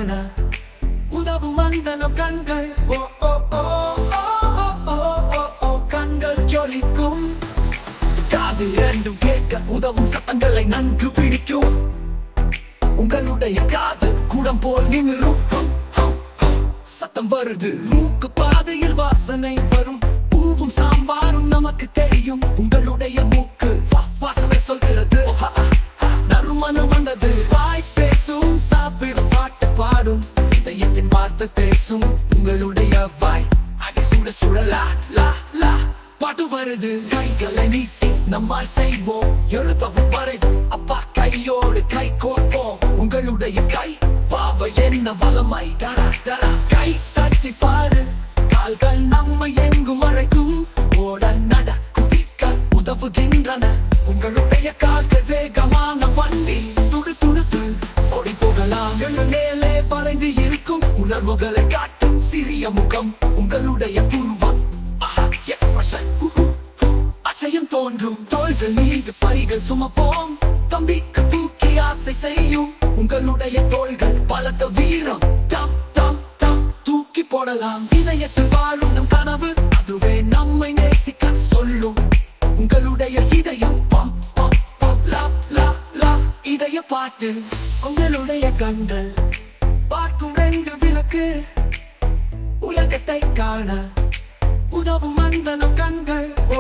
காண உதவும் வந்தன கண்கள். ஓ ஓ ஓ ஓ ஓ ஓ ஓ கண்கள் ஜொலிக்கும். காது இரண்டும் கேட்க உதவும் சத்தங்களை நன்கு பிடிக்கும். உங்களுடைய காது குடம் போல் நிமிரும். சத்தம் வருது மூக்கு பாதையில் வாசனை வரும். பூவும் சாம்பாரும் நமக்கு தெரியும். உங்களுடைய மூக்கு வாசனை சொல்கிறது. நறுமணம் வந்தது. வாய் பேசும் சாப்பிட பாட்டு பாடும். இதயத்தின் வார்த்தை பேசும். உங்களுடைய வாய் அடி சுட சுடலா லா லா பாட்டு வருது. கைகளை நீட்டி நம்மால் செய்வோம். எழுதவும் வரைவோம். அப்பா கையோடு கை கோர்ப்போம். உங்களுடைய கை வாவ என்ன வளமை. தரா தரா கை தட்டி பாரு. கால்கள் நம்மை எங்கும் அழைக்கும். ஓட நட குதிக்க உதவுகின்றன. உங்களுடைய கால்கள் வேகமான வண்டி. துடு துடுத்து ஓடி போகலாம். மேலே வளைந்து இருக்கும். உணர்வுகளை காட்டும் சிறிய முகம். உங்களுடைய புருவம் அச்சயம் தோன்றும். தோள்கள் மீது பரிகள் சுமப்போம். தம்பிக்கு தூக்கி ஆசை செய்யும். உங்களுடைய தோள்கள் பலத்த வீரம். தம் தம் தம் தூக்கி போடலாம். இதயத்தில் வாழும் நம் கனவு அதுவே நம்மை நேசிக்க சொல்லும். உங்களுடைய இதயம் பம் பம் பம் லா லா லா இதய பாட்டு. உங்களுடைய கண்கள் பார்க்கும் 2 விளக்கு. உலகத்தை காண உதவும் அந்த நம் கண்கள். ஓ